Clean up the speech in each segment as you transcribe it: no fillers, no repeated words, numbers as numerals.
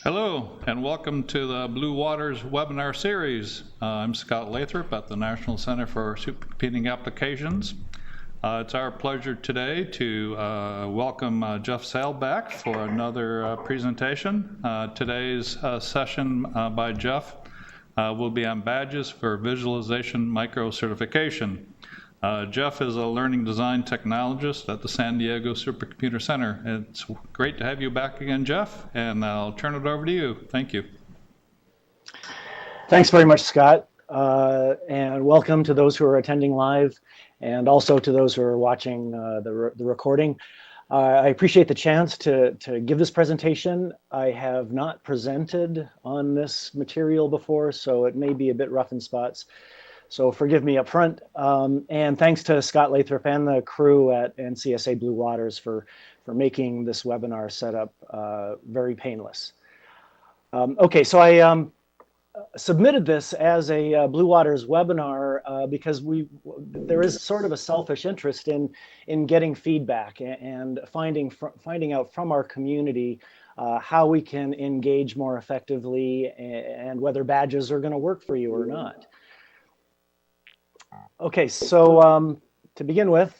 Hello, and welcome to the Blue Waters webinar series. I'm Scott Lathrop at the National Center for Supercomputing Applications. It's our pleasure today to welcome Jeff Sale back for another presentation. Today's session by Jeff will be on badges for visualization micro-certification. Jeff is a learning design technologist at the San Diego Supercomputer Center. It's great to have you back again, Jeff, and I'll turn it over to you. Thank you. Thanks very much, Scott, and welcome to those who are attending live and also to those who are watching the recording. I appreciate the chance to give this presentation. I have not presented on this material before, so it may be a bit rough in spots. So forgive me up front, and thanks to Scott Lathrop and the crew at NCSA Blue Waters for making this webinar setup very painless. Okay, so I submitted this as a Blue Waters webinar because there is sort of a selfish interest in getting feedback and finding out from our community how we can engage more effectively and whether badges are going to work for you or not. Okay, so to begin with,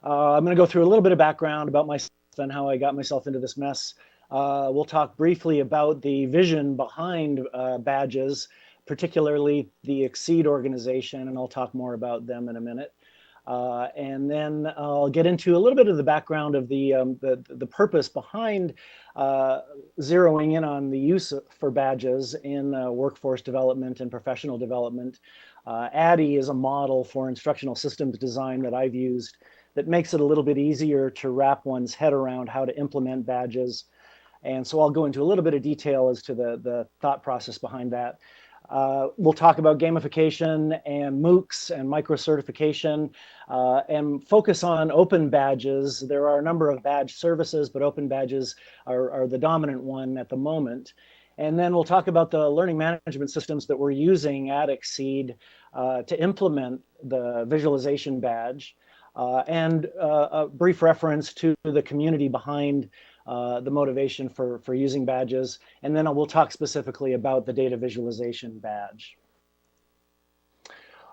I'm going to go through a little bit of background about myself and how I got myself into this mess. We'll talk briefly about the vision behind badges, particularly the XSEDE organization, and I'll talk more about them in a minute. And then I'll get into a little bit of the background of the purpose behind zeroing in on the use for badges in workforce development and professional development. ADDIE is a model for instructional systems design that I've used that makes it a little bit easier to wrap one's head around how to implement badges. And so I'll go into a little bit of detail as to the thought process behind that. We'll talk about gamification and MOOCs and micro-certification and focus on open badges. There are a number of badge services, but open badges are the dominant one at the moment. And then we'll talk about the learning management systems that we're using at XSEDE to implement the visualization badge and a brief reference to the community behind the motivation for using badges. And then we'll talk specifically about the data visualization badge.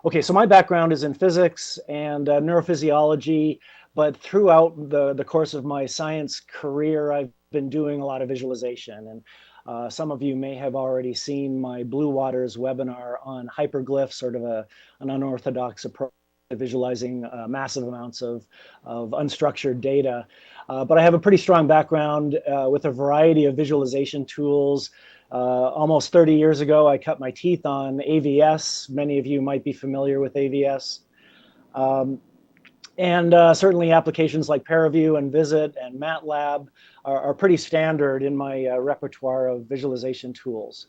Okay, so my background is in physics and neurophysiology, but throughout the course of my science career, I've been doing a lot of visualization. And some of you may have already seen my Blue Waters webinar on hyperglyphs, sort of an unorthodox approach to visualizing massive amounts of unstructured data. But I have a pretty strong background with a variety of visualization tools. Almost 30 years ago, I cut my teeth on AVS. Many of you might be familiar with AVS. And certainly applications like ParaView and Visit and MATLAB are pretty standard in my repertoire of visualization tools.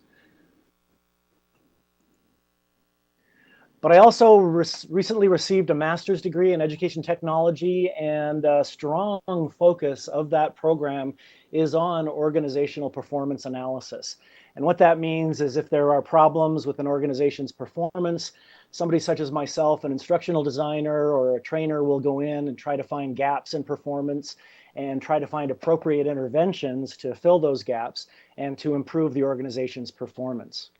But I also recently received a master's degree in education technology, and a strong focus of that program is on organizational performance analysis. And what that means is if there are problems with an organization's performance, somebody such as myself, an instructional designer or a trainer, will go in and try to find gaps in performance and try to find appropriate interventions to fill those gaps and to improve the organization's performance.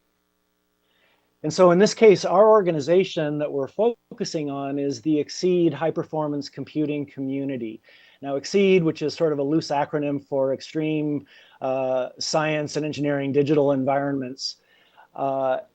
And so in this case, our organization that we're focusing on is the XSEDE High Performance Computing Community. Now, XSEDE, which is sort of a loose acronym for Extreme Science and Engineering Digital Environments,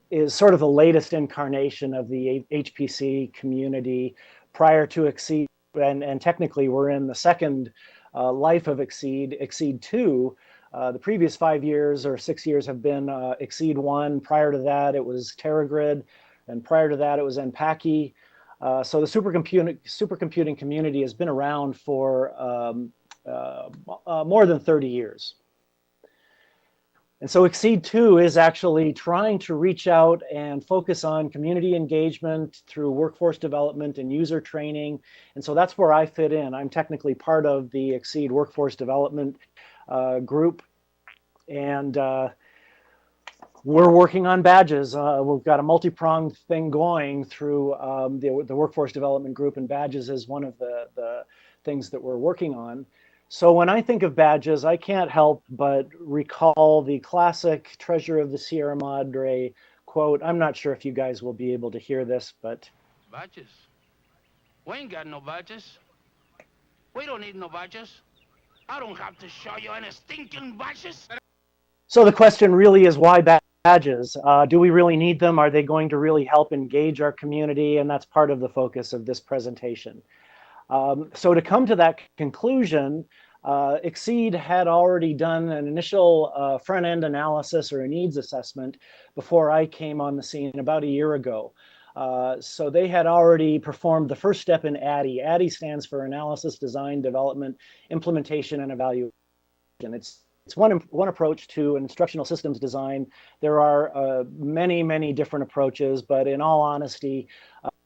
is sort of the latest incarnation of the HPC community. Prior to XSEDE, and technically we're in the second life of XSEDE, XSEDE 2. The previous 5 years or 6 years have been XSEDE 1. Prior to that, it was TeraGrid, and prior to that, it was NPACI. So the supercomputing community has been around for more than 30 years. And so XSEDE 2 is actually trying to reach out and focus on community engagement through workforce development and user training. And so that's where I fit in. I'm technically part of the XSEDE workforce development group. And we're working on badges. We've got a multi-pronged thing going through the workforce development group, and badges is one of the things that we're working on. So when I think of badges, I can't help but recall the classic Treasure of the Sierra Madre quote. I'm not sure if you guys will be able to hear this, but Badges? We ain't got no badges. We don't need no badges. I don't have to show you any stinking badges. so the question really is, why badges? Do we really need them? Are they going to really help engage our community? And that's part of the focus of this presentation. So to come to that conclusion, XSEDE had already done an initial front-end analysis or a needs assessment before I came on the scene about a year ago. So they had already performed the first step in ADDIE. ADDIE stands for Analysis, Design, Development, Implementation, and Evaluation. It's one approach to instructional systems design. There are many different approaches, but in all honesty,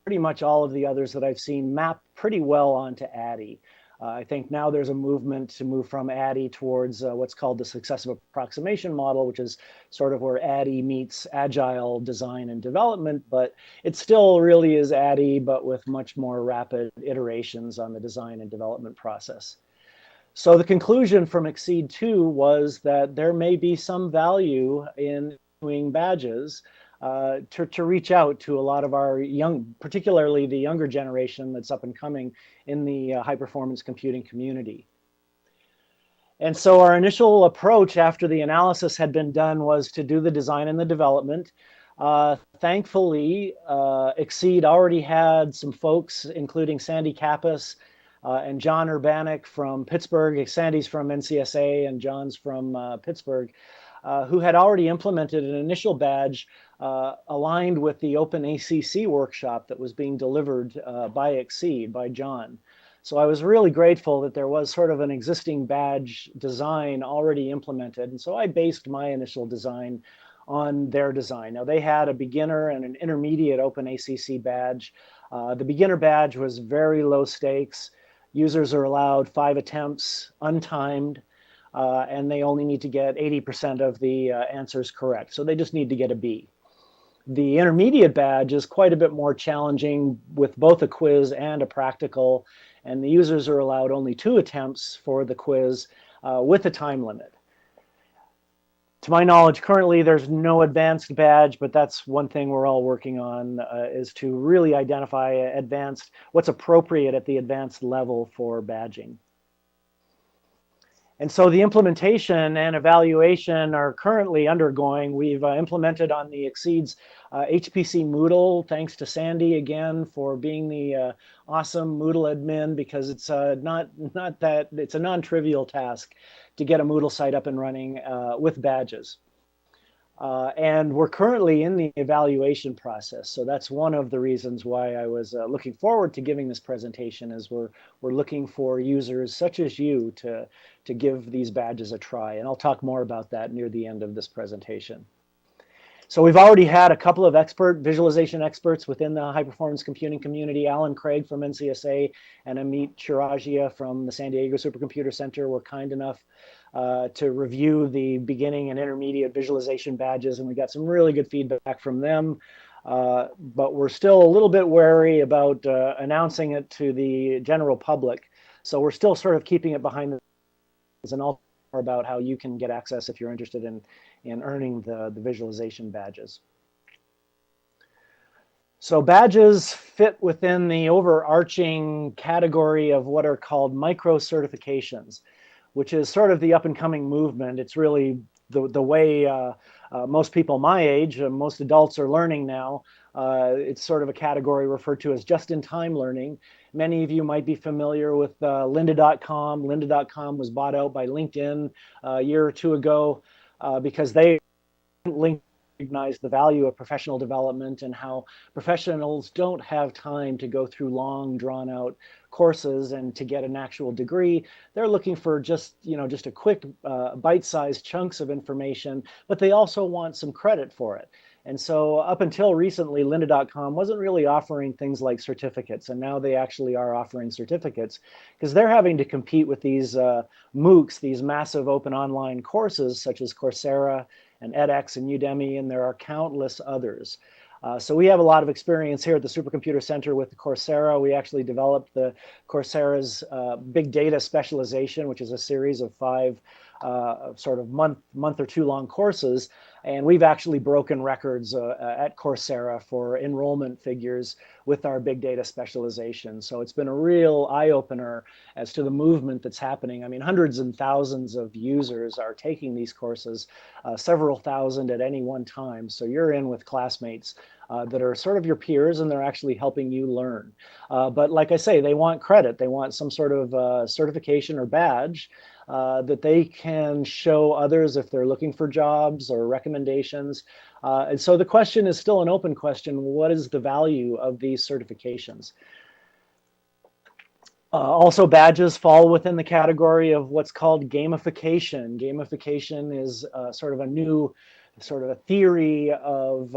pretty much all of the others that I've seen map pretty well onto ADDIE. I think now there's a movement to move from ADDIE towards what's called the successive approximation model, which is sort of where ADDIE meets agile design and development, but it still really is ADDIE, but with much more rapid iterations on the design and development process. So the conclusion from XSEDE 2 was that there may be some value in doing badges to reach out to a lot of our particularly the younger generation that's up and coming in the high performance computing community. And so our initial approach after the analysis had been done was to do the design and the development. Thankfully, XSEDE already had some folks, including Sandy Kappas and John Urbanek from Pittsburgh. Sandy's from NCSA and John's from Pittsburgh, who had already implemented an initial badge aligned with the Open ACC workshop that was being delivered by XSEDE, by John. So I was really grateful that there was sort of an existing badge design already implemented. And so I based my initial design on their design. Now they had a beginner and an intermediate Open ACC badge. The beginner badge was very low stakes. Users are allowed 5 attempts, untimed, and they only need to get 80% of the answers correct. So they just need to get a B. The intermediate badge is quite a bit more challenging with both a quiz and a practical, and the users are allowed only 2 attempts for the quiz with a time limit. To my knowledge, currently there's no advanced badge, but that's one thing we're all working on, is to really identify what's appropriate at the advanced level for badging. And so the implementation and evaluation are currently undergoing. We've implemented on the XSEDE's HPC Moodle, thanks to Sandy again for being the awesome Moodle admin, because it's it's a non-trivial task to get a Moodle site up and running with badges. And we're currently in the evaluation process. So that's one of the reasons why I was looking forward to giving this presentation, is we're looking for users such as you to give these badges a try. And I'll talk more about that near the end of this presentation. So we've already had a couple of visualization experts within the high performance computing community. Alan Craig from NCSA and Amit Chiragia from the San Diego Supercomputer Center were kind enough to review the beginning and intermediate visualization badges, and we got some really good feedback from them. But we're still a little bit wary about announcing it to the general public. So we're still sort of keeping it behind the scenes, and also more about how you can get access if you're interested in earning the visualization badges. So badges fit within the overarching category of what are called micro certifications, which is sort of the up and coming movement. It's really the way most people my age, most adults are learning now. It's sort of a category referred to as just-in-time learning. Many of you might be familiar with lynda.com. Lynda.com was bought out by LinkedIn a year or two ago because they recognize the value of professional development and how professionals don't have time to go through long, drawn-out courses and to get an actual degree. They're looking for just a quick bite-sized chunks of information, but they also want some credit for it. And so up until recently, lynda.com wasn't really offering things like certificates, and now they actually are offering certificates because they're having to compete with these MOOCs, these massive open online courses such as Coursera and edX and Udemy, and there are countless others. So we have a lot of experience here at the Supercomputer Center with Coursera. We actually developed the Coursera's Big Data Specialization, which is a series of 5 sort of month or 2 long courses. And we've actually broken records at Coursera for enrollment figures with our big data specialization. So it's been a real eye-opener as to the movement that's happening. I mean, hundreds and thousands of users are taking these courses, several thousand at any one time. So you're in with classmates that are sort of your peers, and they're actually helping you learn. But like I say, they want credit. They want some sort of certification or badge that they can show others if they're looking for jobs or recommendations. And so the question is still an open question. What is the value of these certifications? Also, badges fall within the category of what's called gamification. Gamification is sort of a new sort of a theory of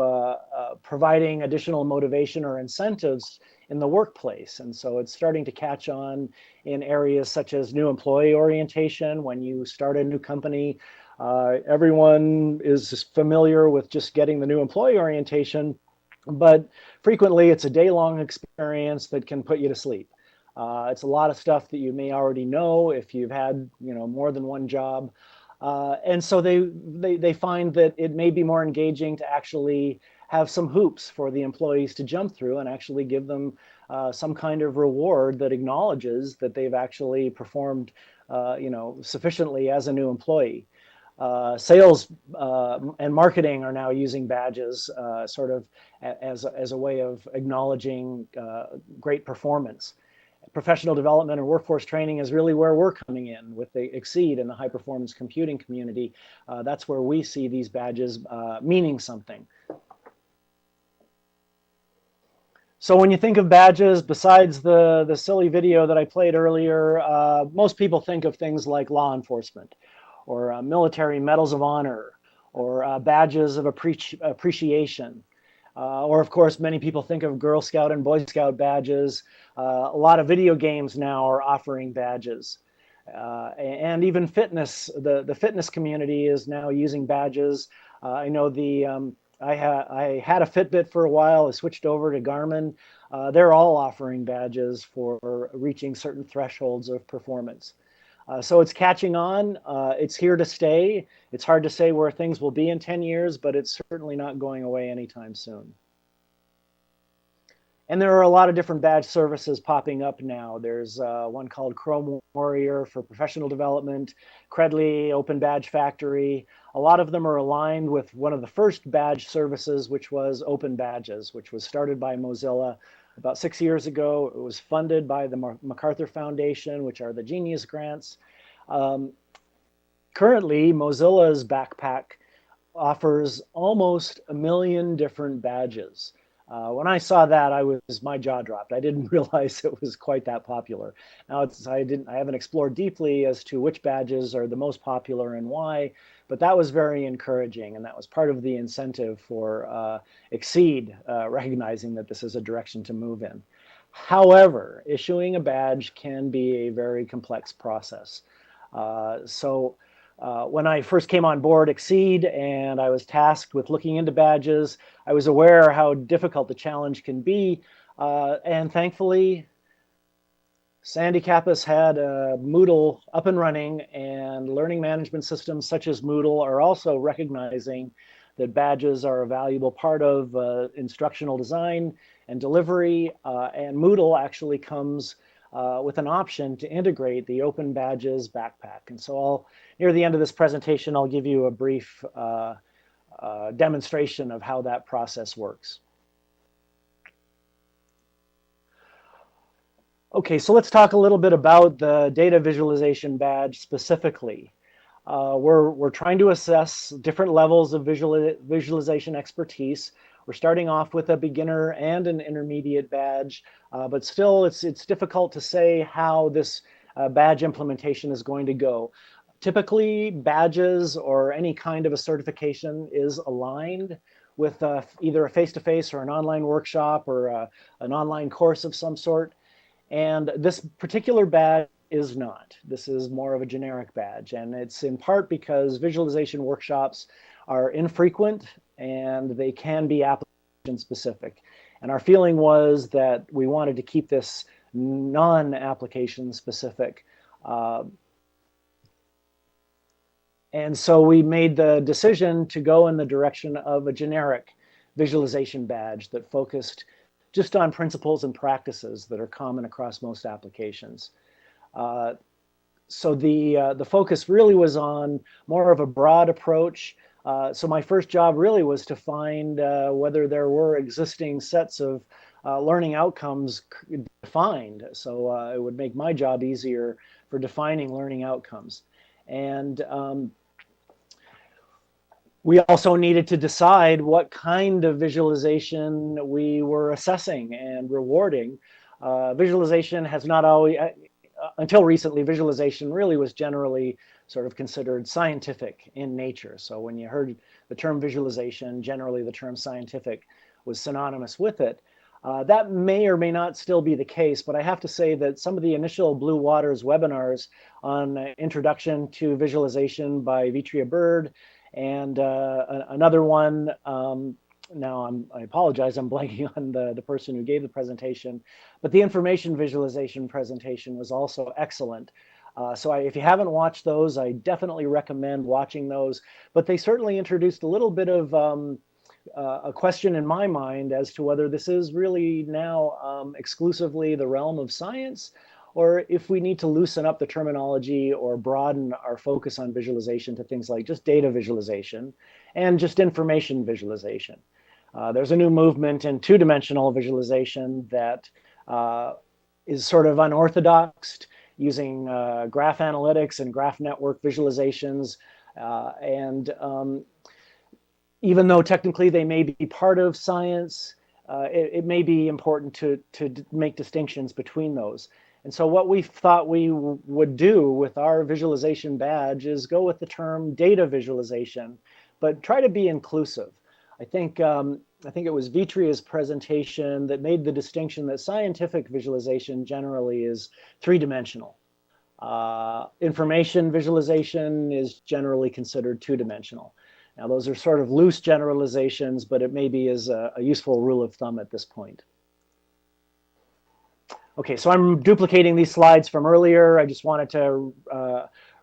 providing additional motivation or incentives in the workplace. And so it's starting to catch on in areas such as new employee orientation. When you start a new company, everyone is familiar with just getting the new employee orientation, but frequently it's a day-long experience that can put you to sleep. It's a lot of stuff that you may already know if you've had, more than one job. And so they find that it may be more engaging to actually have some hoops for the employees to jump through and actually give them some kind of reward that acknowledges that they've actually performed, sufficiently as a new employee. Sales and marketing are now using badges sort of as a way of acknowledging great performance. Professional development and workforce training is really where we're coming in with the XSEDE and the high performance computing community. That's where we see these badges meaning something. So when you think of badges, besides the silly video that I played earlier, most people think of things like law enforcement or military medals of honor or badges of appreciation. Or of course, many people think of Girl Scout and Boy Scout badges. A lot of video games now are offering badges. And even fitness, the fitness community is now using badges. I know I had a Fitbit for a while. I switched over to Garmin. They're all offering badges for reaching certain thresholds of performance. So it's catching on. It's here to stay. It's hard to say where things will be in 10 years, but it's certainly not going away anytime soon. And there are a lot of different badge services popping up now. There's one called Chrome Warrior for professional development, Credly, Open Badge Factory. A lot of them are aligned with one of the first badge services, which was Open Badges, which was started by Mozilla about 6 years ago. It was funded by the MacArthur Foundation, which are the Genius Grants. Currently, Mozilla's backpack offers almost 1 million different badges. When I saw that, my jaw dropped. I didn't realize it was quite that popular. Now, I haven't explored deeply as to which badges are the most popular and why, but that was very encouraging, and that was part of the incentive for XSEDE recognizing that this is a direction to move in. However, issuing a badge can be a very complex process. When I first came on board XSEDE and I was tasked with looking into badges, I was aware how difficult the challenge can be. And thankfully, Sandy Kappas had Moodle up and running, and learning management systems such as Moodle are also recognizing that badges are a valuable part of instructional design and delivery. And Moodle actually comes with an option to integrate the Open Badges backpack. And so near the end of this presentation, I'll give you a brief demonstration of how that process works. Okay, so let's talk a little bit about the data visualization badge specifically. We're trying to assess different levels of visualization expertise. We're starting off with a beginner and an intermediate badge, but still it's difficult to say how this badge implementation is going to go. Typically, badges or any kind of a certification is aligned with either a face-to-face or an online workshop or an online course of some sort. And this particular badge is not. This is more of a generic badge, and it's in part because visualization workshops are infrequent and they can be specific. And our feeling was that we wanted to keep this non-application specific. And so we made the decision to go in the direction of a generic visualization badge that focused just on principles and practices that are common across most applications. So the focus really was on more of a broad approach. So my first job really was to find whether there were existing sets of learning outcomes defined. So it would make my job easier for defining learning outcomes. And we also needed to decide what kind of visualization we were assessing and rewarding. Visualization has not always, until recently, visualization really was generally sort of considered scientific in nature. So when you heard the term visualization, generally the term scientific was synonymous with it. That may or may not still be the case, but I have to say that some of the initial Blue Waters webinars on Introduction to Visualization by Vitria Bird, and another one, now I apologize, I'm blanking on the person who gave the presentation, but the information visualization presentation was also excellent. So if you haven't watched those, I definitely recommend watching those, but they certainly introduced a little bit of a question in my mind as to whether this is really now exclusively the realm of science, or if we need to loosen up the terminology or broaden our focus on visualization to things like just data visualization and just information visualization. There's a new movement in two-dimensional visualization that is sort of unorthodox, using graph analytics and graph network visualizations. Even though technically they may be part of science, it may be important to make distinctions between those. And so what we thought we would do with our visualization badge is go with the term data visualization, but try to be inclusive. I think it was Vitria's presentation that made the distinction that scientific visualization generally is three-dimensional. Information visualization is generally considered two-dimensional. Now, those are sort of loose generalizations, but it maybe is a useful rule of thumb at this point. Okay, so I'm duplicating these slides from earlier. I just wanted to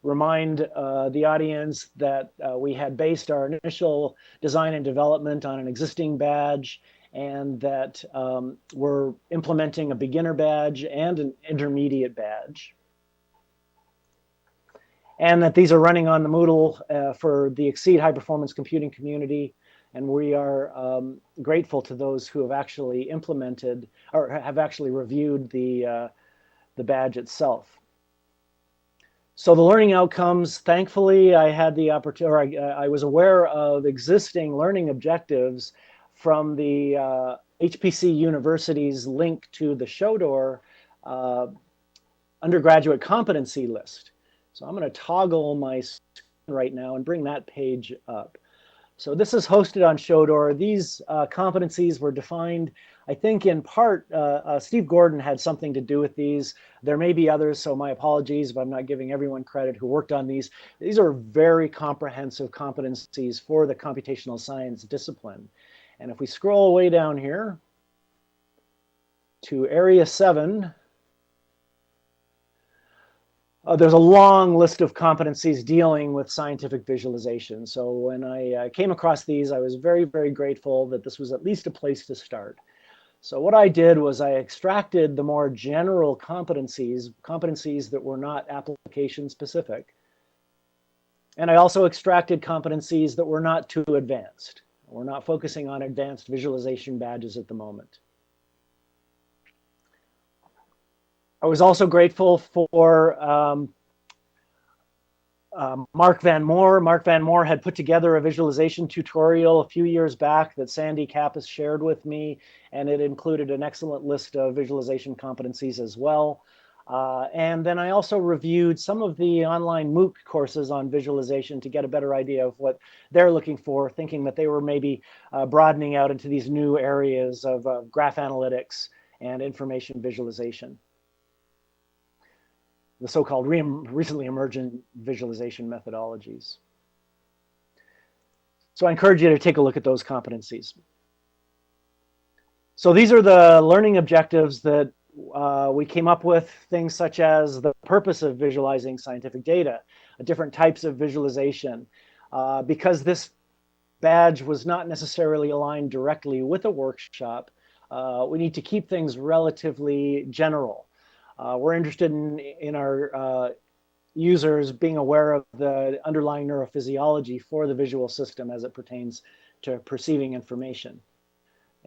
remind the audience that we had based our initial design and development on an existing badge, and that we're implementing a beginner badge and an intermediate badge. And that these are running on the Moodle for the XSEDE high performance computing community. And we are grateful to those who have actually implemented or have actually reviewed the badge itself. So the learning outcomes, thankfully, I had the opportunity, or I was aware of existing learning objectives from the HPC University's link to the Shodor undergraduate competency list. So I'm going to toggle my screen right now and bring that page up. So this is hosted on Shodor. These competencies were defined, I think, in part, Steve Gordon had something to do with these. There may be others, so my apologies if I'm not giving everyone credit who worked on these. These are very comprehensive competencies for the computational science discipline. And if we scroll way down here to Area 7, there's a long list of competencies dealing with scientific visualization. So when I came across these, I was very, very grateful that this was at least a place to start. So what I did was I extracted the more general competencies that were not application specific. And I also extracted competencies that were not too advanced. We're not focusing on advanced visualization badges at the moment. I was also grateful for Mark Van Moor. Mark Van Moor had put together a visualization tutorial a few years back that Sandy Kappas shared with me, and it included an excellent list of visualization competencies as well. And then I also reviewed some of the online MOOC courses on visualization to get a better idea of what they're looking for, thinking that they were maybe broadening out into these new areas of graph analytics and information visualization, the so-called recently emergent visualization methodologies. So I encourage you to take a look at those competencies. So these are the learning objectives that we came up with, things such as the purpose of visualizing scientific data, different types of visualization. Because this badge was not necessarily aligned directly with a workshop, we need to keep things relatively general. We're interested in our users being aware of the underlying neurophysiology for the visual system as it pertains to perceiving information.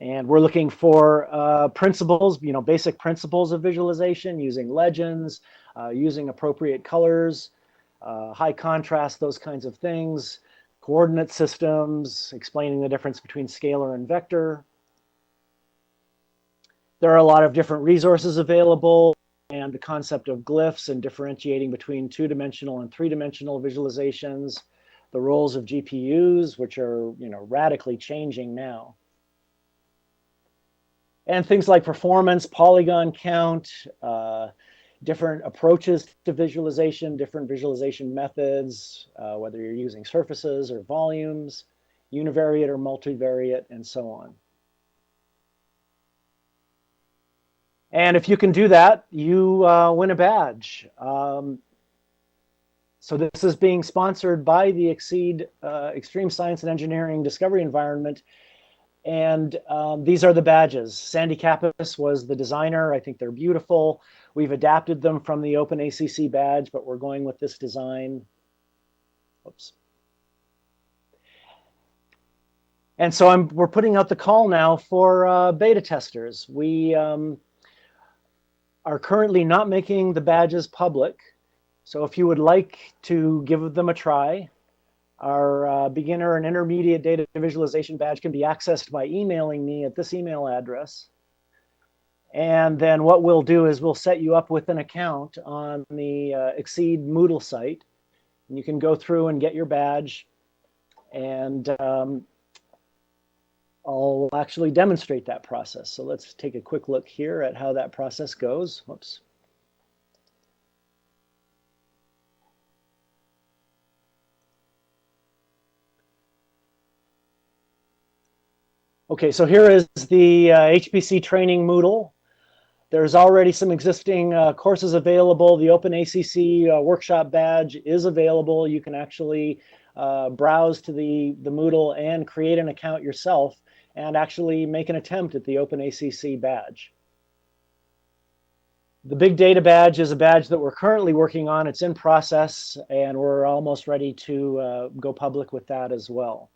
And we're looking for principles, basic principles of visualization, using legends, using appropriate colors, high contrast, those kinds of things, coordinate systems, explaining the difference between scalar and vector. There are a lot of different resources available, and the concept of glyphs and differentiating between two-dimensional and three-dimensional visualizations, the roles of GPUs, which are radically changing now. And things like performance, polygon count, different approaches to visualization, different visualization methods, whether you're using surfaces or volumes, univariate or multivariate, and so on. And if you can do that, you win a badge. So this is being sponsored by the XSEDE Extreme Science and Engineering Discovery Environment. And these are the badges. Sandy Kappas was the designer. I think they're beautiful. We've adapted them from the Open ACC badge, but we're going with this design. Oops. And so we're putting out the call now for beta testers. We are currently not making the badges public. So if you would like to give them a try, our beginner and intermediate data visualization badge can be accessed by emailing me at this email address. And then what we'll do is we'll set you up with an account on the XSEDE Moodle site. And you can go through and get your badge. And I'll actually demonstrate that process. So let's take a quick look here at how that process goes. Whoops. Okay, so here is the HPC training Moodle. There's already some existing courses available. The Open ACC workshop badge is available. You can actually browse to the Moodle and create an account yourself and actually make an attempt at the Open ACC badge. The Big Data badge is a badge that we're currently working on. It's in process, and we're almost ready to go public with that as well.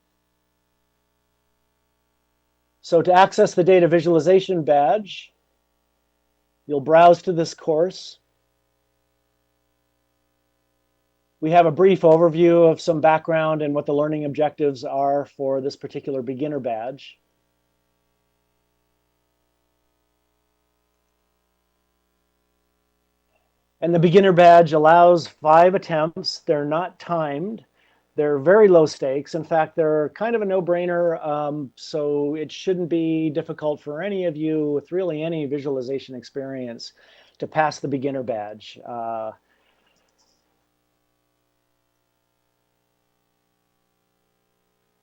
So to access the data visualization badge, you'll browse to this course. We have a brief overview of some background and what the learning objectives are for this particular beginner badge. And the beginner badge allows 5 attempts. They're not timed. They're very low stakes. In fact, they're kind of a no-brainer, so it shouldn't be difficult for any of you with really any visualization experience to pass the beginner badge. The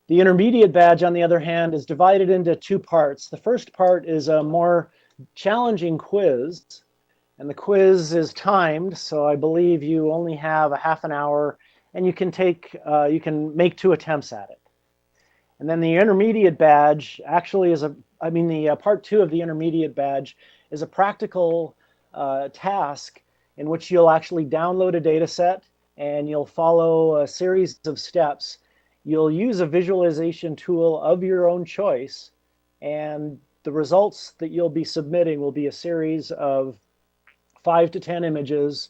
intermediate badge, on the other hand, is divided into 2 parts. The first part is a more challenging quiz, and the quiz is timed, so I believe you only have a half an hour, and you can make 2 attempts at it. And then the intermediate badge actually is the part 2 of the intermediate badge is a practical task in which you'll actually download a data set and you'll follow a series of steps. You'll use a visualization tool of your own choice, and the results that you'll be submitting will be a series of 5 to 10 images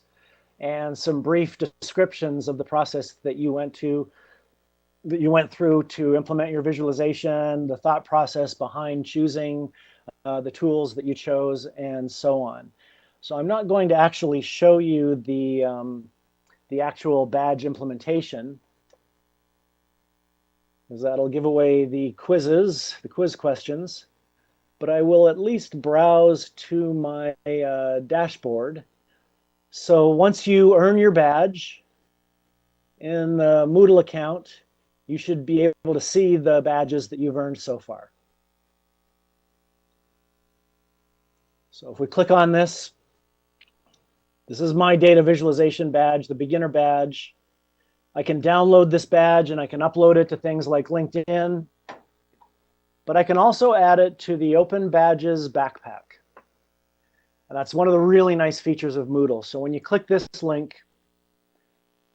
and some brief descriptions of the process that you went through to implement your visualization, the thought process behind choosing the tools that you chose, and so on. So I'm not going to actually show you the actual badge implementation, because that'll give away the quiz questions, but I will at least browse to my dashboard. So once you earn your badge in the Moodle account, you should be able to see the badges that you've earned so far. So if we click on this, this is my data visualization badge, the beginner badge. I can download this badge and I can upload it to things like LinkedIn, but I can also add it to the Open Badges backpack. And that's one of the really nice features of Moodle. So when you click this link,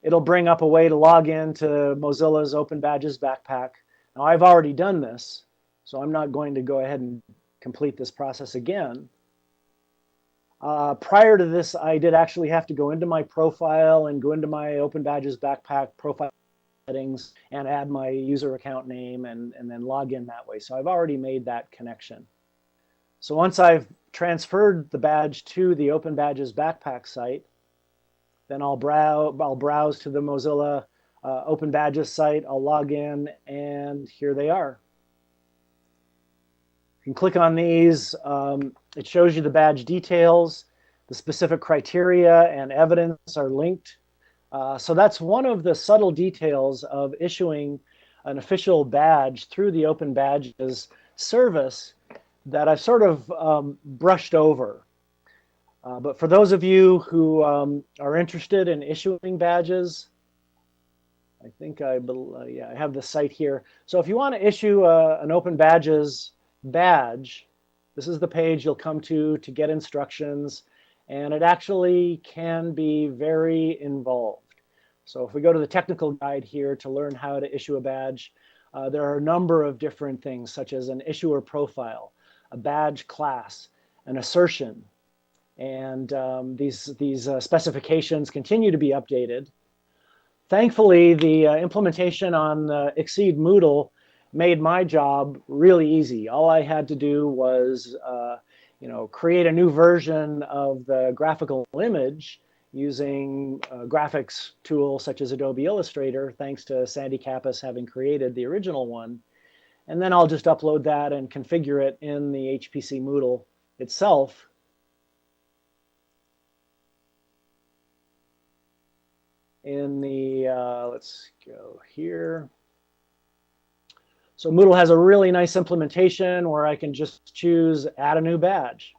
it'll bring up a way to log in to Mozilla's Open Badges backpack. Now I've already done this, so I'm not going to go ahead and complete this process again. Prior to this, I did actually have to go into my profile and go into my Open Badges backpack profile settings and add my user account name and then log in that way. So I've already made that connection. So once I've transferred the badge to the Open Badges backpack site, then I'll browse to the Mozilla Open Badges site, I'll log in, and here they are. You can click on these. It shows you the badge details. The specific criteria and evidence are linked. So that's one of the subtle details of issuing an official badge through the Open Badges service that I've sort of brushed over. But for those of you who are interested in issuing badges, I think I have the site here. So if you want to issue an Open Badges badge, this is the page you'll come to get instructions, and it actually can be very involved. So if we go to the technical guide here to learn how to issue a badge, there are a number of different things, such as an issuer profile, a badge class, an assertion, and these specifications continue to be updated. Thankfully, the implementation on XSEDE Moodle made my job really easy. All I had to do was create a new version of the graphical image using a graphics tool such as Adobe Illustrator, thanks to Sandy Kappas having created the original one. And then I'll just upload that and configure it in the HPC Moodle itself. In the, let's go here. So Moodle has a really nice implementation where I can just choose add a new badge.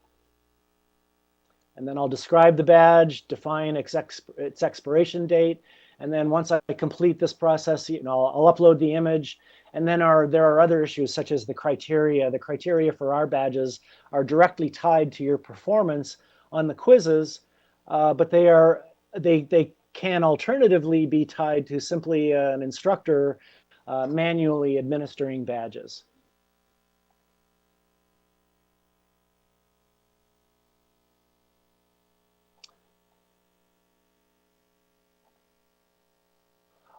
And then I'll describe the badge, define its expiration date. And then once I complete this process, I'll upload the image. And then there are other issues such as the criteria. The criteria for our badges are directly tied to your performance on the quizzes, but they can alternatively be tied to simply an instructor manually administering badges.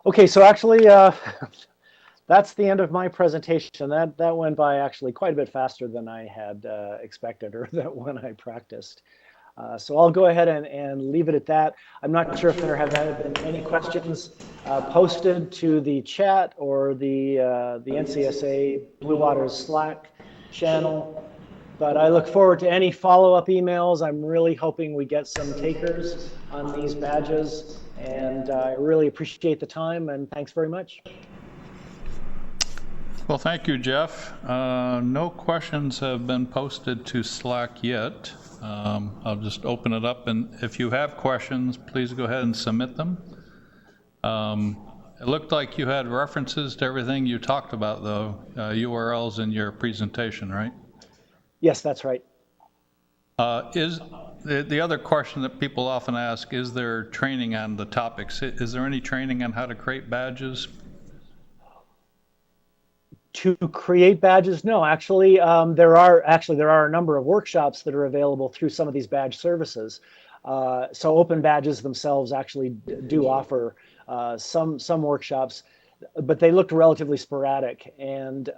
Okay, so actually that's the end of my presentation. That went by actually quite a bit faster than I had expected, or that when I practiced. So I'll go ahead and leave it at that. I'm not sure if there have been any questions posted to the chat or the NCSA Blue Waters Slack channel, but I look forward to any follow-up emails. I'm really hoping we get some takers on these badges, and I really appreciate the time, and thanks very much. Well, thank you, Jeff. No questions have been posted to Slack yet. I'll just open it up, and if you have questions, please go ahead and submit them. It looked like you had references to everything you talked about, though, URLs in your presentation, right? Yes, that's right. Is the other question that people often ask, is there training on the topics? Is there any training on how to create badges? To create badges? No, actually, there are a number of workshops that are available through some of these badge services. So Open Badges themselves actually do offer some workshops, but they looked relatively sporadic. And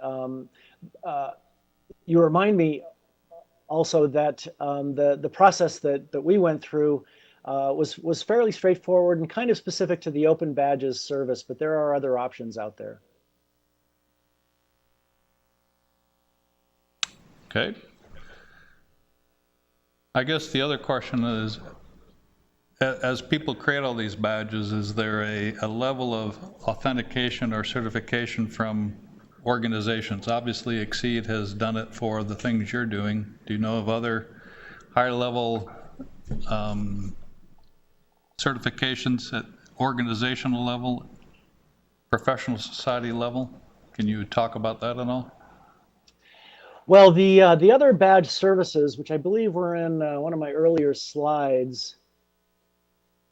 you remind me also that the process that we went through was fairly straightforward and kind of specific to the Open Badges service, but there are other options out there. Okay. I guess the other question is, as people create all these badges, is there a level of authentication or certification from organizations? Obviously, XSEDE has done it for the things you're doing. Do you know of other higher level certifications at organizational level, professional society level. Can you talk about that at all? Well, the other badge services, which I believe were in one of my earlier slides,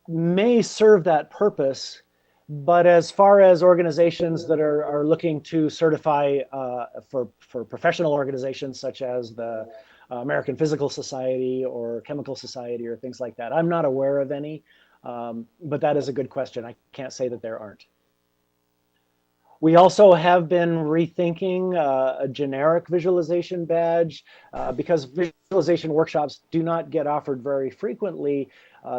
may serve that purpose. But as far as organizations that are looking to certify for professional organizations such as the American Physical Society or Chemical Society or things like that, I'm not aware of any. But that is a good question. I can't say that there aren't. We also have been rethinking a generic visualization badge because visualization workshops do not get offered very frequently.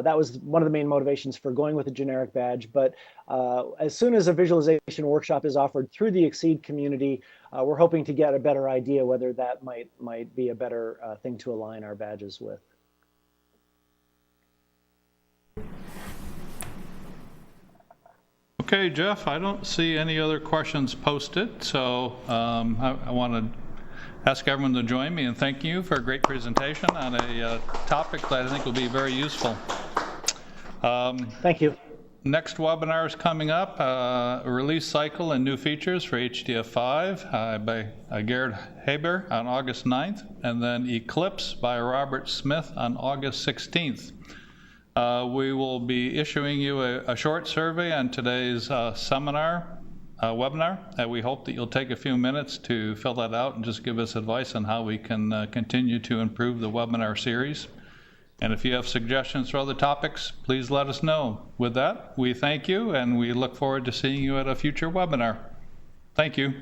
That was one of the main motivations for going with a generic badge. But as soon as a visualization workshop is offered through the XSEDE community, we're hoping to get a better idea whether that might be a better thing to align our badges with. Okay, Jeff, I don't see any other questions posted, so I want to ask everyone to join me in thanking you for a great presentation on a topic that I think will be very useful. Thank you. Next webinar is coming up, a release cycle and new features for HDF5 by Garrett Haber on August 9th, and then Eclipse by Robert Smith on August 16th. We will be issuing you a short survey on today's webinar, and we hope that you'll take a few minutes to fill that out and just give us advice on how we can continue to improve the webinar series. And if you have suggestions for other topics, please let us know. With that, we thank you, and we look forward to seeing you at a future webinar. Thank you.